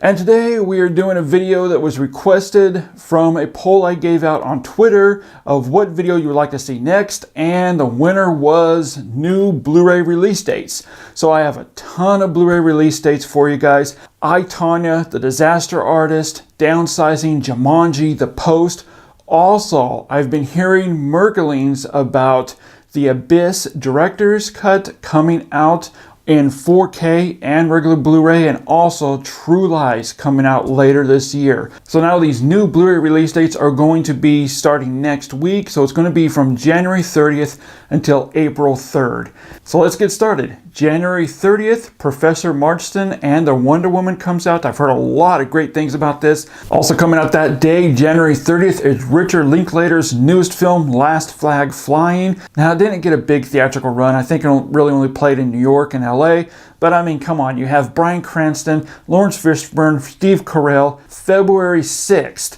And today we are doing a video that was requested from a poll I gave out on Twitter of what video you would like to see next, and the winner was new Blu-ray release dates. So I have a ton of Blu-ray release dates for you guys. I, Tonya, The Disaster Artist, Downsizing, Jumanji, The Post. Also, I've been hearing murmurings about The Abyss Director's Cut coming out in 4K and regular Blu-ray, and also True Lies coming out later this year. So now these new Blu-ray release dates are going to be starting next week. So it's going to be from January 30th until April 3rd. So let's get started. January 30th, Professor Marston and the Wonder Woman comes out. I've heard a lot of great things about this. Also coming out that day, January 30th, is Richard Linklater's newest film, Last Flag Flying. Now, it didn't get a big theatrical run. I think it really only played in New York and LA. But I mean, come on, you have Bryan Cranston, Lawrence Fishburne, Steve Carell. February 6th,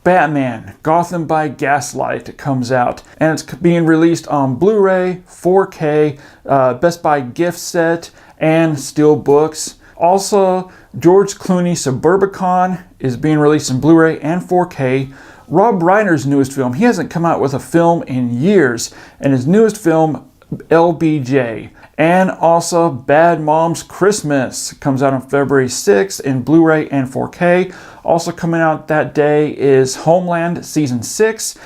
Batman, Gotham by Gaslight comes out, and it's being released on Blu-ray, 4K, Best Buy gift set, and Steelbooks. Also, George Clooney Suburbicon is being released in Blu-ray and 4K. Rob Reiner's newest film, he hasn't come out with a film in years, and his newest film, LBJ. And also Bad Moms Christmas comes out on February 6th in Blu-ray and 4K. Also coming out that day is Homeland Season 6,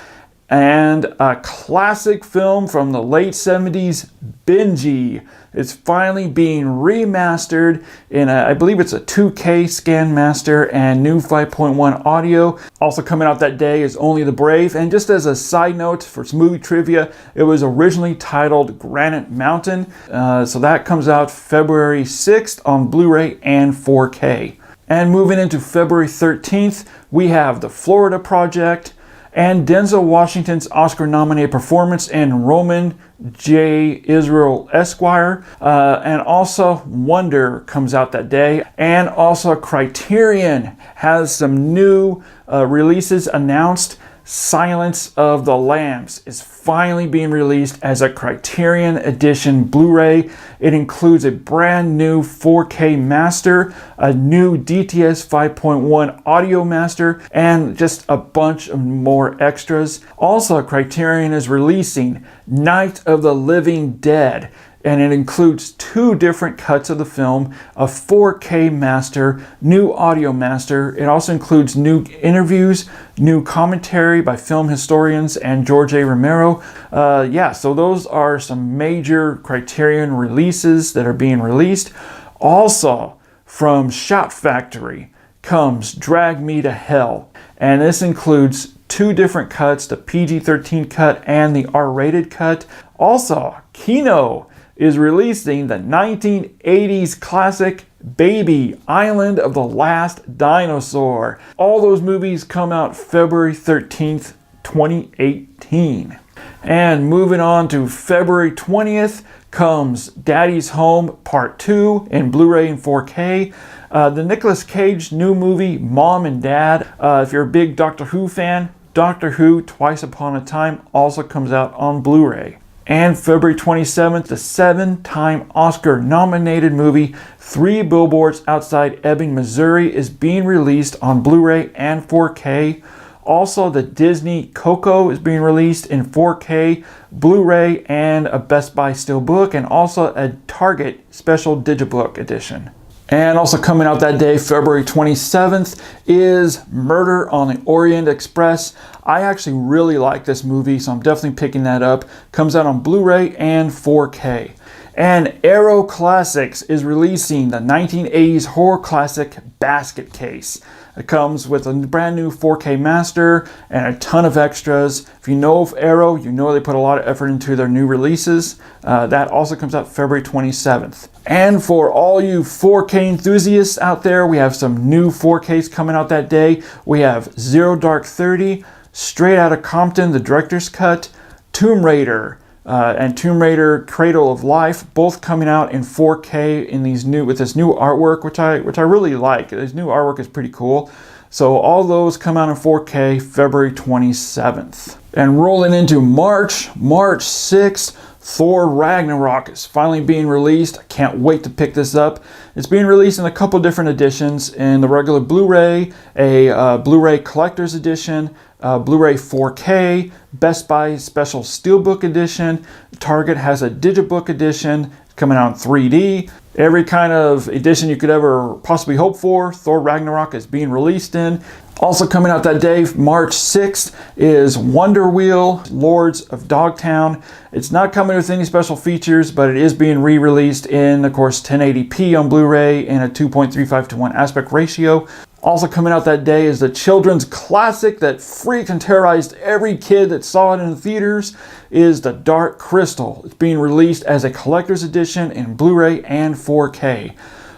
and a classic film from the late 70s, Benji. It's finally being remastered in I believe it's a 2K Scan Master and new 5.1 audio. Also coming out that day is Only the Brave. And just as a side note for some movie trivia, it was originally titled Granite Mountain. So that comes out February 6th on Blu-ray and 4K. And moving into February 13th, we have The Florida Project and Denzel Washington's Oscar-nominated performance in Roman J. Israel Esquire. And also Wonder comes out that day. And also Criterion has some new releases announced. Silence of the Lambs is finally being released as a Criterion Edition Blu-ray. It includes a brand new 4K master, a new DTS 5.1 audio master, and just a bunch of more extras. Also, Criterion is releasing Night of the Living Dead, and it includes 2 different cuts of the film, a 4K master, new audio master. It also includes new interviews, new commentary by film historians and George A. Romero. So those are some major Criterion releases that are being released. Also, from Shout Factory comes Drag Me to Hell, and this includes 2 different cuts, the PG-13 cut and the R-rated cut. Also, Kino is releasing the 1980s classic Baby, Island of the Last Dinosaur. All those movies come out February 13th, 2018. And moving on to February 20th comes Daddy's Home Part 2 in Blu-ray and 4K. The Nicolas Cage new movie, Mom and Dad. If you're a big Doctor Who fan, Doctor Who Twice Upon a Time also comes out on Blu-ray. And February 27th, the 7-time Oscar-nominated movie 3 Billboards Outside Ebbing, Missouri is being released on Blu-ray and 4K. Also, the Disney Coco is being released in 4K, Blu-ray, and a Best Buy Steelbook, and also a Target Special Digibook edition. And also coming out that day, February 27th, is Murder on the Orient Express. I actually really like this movie, so I'm definitely picking that up. Comes out on Blu-ray and 4K. And Arrow Classics is releasing the 1980s horror classic Basket Case. It comes with a brand new 4K master and a ton of extras. If you know of Arrow, you know they put a lot of effort into their new releases. That also comes out February 27th. And for all you 4K enthusiasts out there, we have some new 4Ks coming out that day. We have Zero Dark 30, Straight Outta Compton, the director's cut, Tomb Raider, and Tomb Raider Cradle of Life, both coming out in 4K in with this new artwork, which I really like. This new artwork is pretty cool. So all those come out in 4K February 27th. And rolling into March 6th, Thor Ragnarok is finally being released. I can't wait to pick this up. It's being released in a couple different editions, in the regular Blu-ray, a Blu-ray Collector's Edition, Blu-ray 4K, Best Buy Special Steelbook Edition. Target has a Digibook Edition coming out in 3D. Every kind of edition you could ever possibly hope for, Thor Ragnarok is being released in. Also coming out that day, March 6th, is Wonder Wheel, Lords of Dogtown. It's not coming with any special features, but it is being re-released in, of course, 1080p on Blu-ray and a 2.35:1 aspect ratio. Also coming out that day is the children's classic that freaked and terrorized every kid that saw it in the theaters, is The Dark Crystal. It's being released as a collector's edition in Blu-ray and 4K.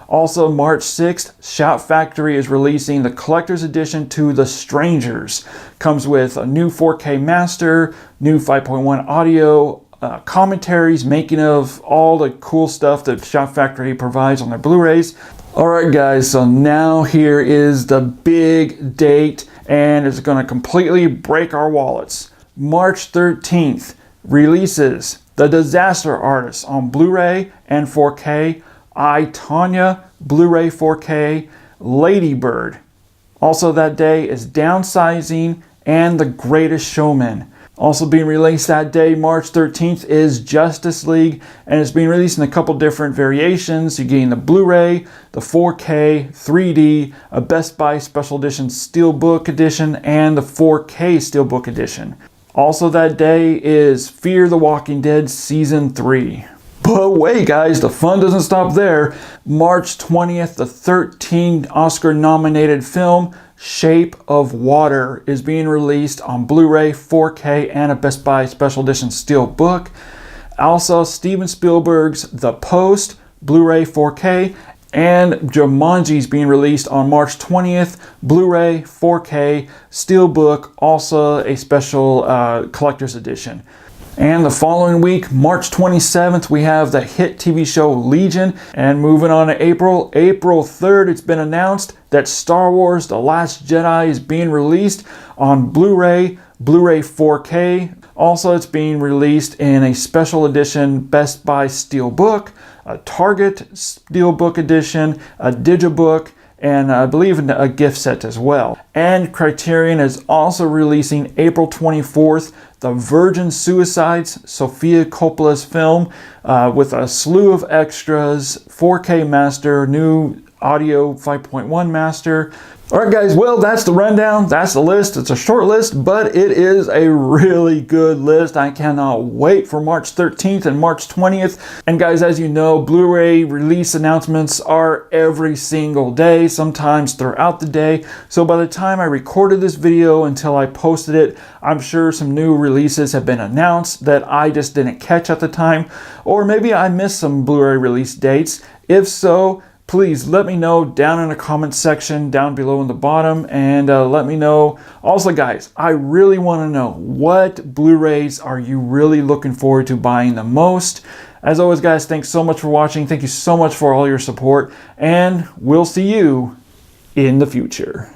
Also, March 6th, Shout Factory is releasing the collector's edition to The Strangers. Comes with a new 4K master, new 5.1 audio, commentaries, making of, all the cool stuff that Shout Factory provides on their Blu-rays. Alright guys, so now here is the big date, and it's going to completely break our wallets. March 13th releases The Disaster Artist on Blu-ray and 4K, I, Tonya, Blu-ray 4K, Lady Bird. Also that day is Downsizing and The Greatest Showman. Also being released that day, March 13th, is Justice League, and it's being released in a couple different variations. You're getting the Blu-ray, the 4K, 3D, a Best Buy Special Edition Steelbook Edition, and the 4K Steelbook Edition. Also that day is Fear the Walking Dead Season 3. But wait guys, the fun doesn't stop there. March 20th, the 13 Oscar-nominated film, Shape of Water, is being released on Blu-ray, 4K, and a Best Buy Special Edition Steelbook. Also, Steven Spielberg's The Post, Blu-ray, 4K, and Jumanji is being released on March 20th, Blu-ray, 4K, Steelbook, also a special collector's edition. And the following week, March 27th, we have the hit TV show Legion. And moving on to April 3rd, it's been announced that Star Wars The Last Jedi is being released on Blu-ray, Blu-ray 4K. Also, it's being released in a special edition Best Buy Steelbook, a Target Steelbook edition, a Digibook, and I believe a gift set as well. And Criterion is also releasing April 24th, The Virgin Suicides, Sofia Coppola's film, with a slew of extras, 4K master, new audio 5.1 master. Alright guys, well that's the rundown, that's the list. It's a short list, but it is a really good list. I cannot wait for March 13th and March 20th. And guys, as you know, Blu-ray release announcements are every single day, sometimes throughout the day. So by the time I recorded this video until I posted it, I'm sure some new releases have been announced that I just didn't catch at the time. Or maybe I missed some Blu-ray release dates. If so, please let me know down in the comment section down below in the bottom, and let me know. Also guys, I really want to know, what Blu-rays are you really looking forward to buying the most? As always guys, thanks so much for watching. Thank you so much for all your support, and we'll see you in the future.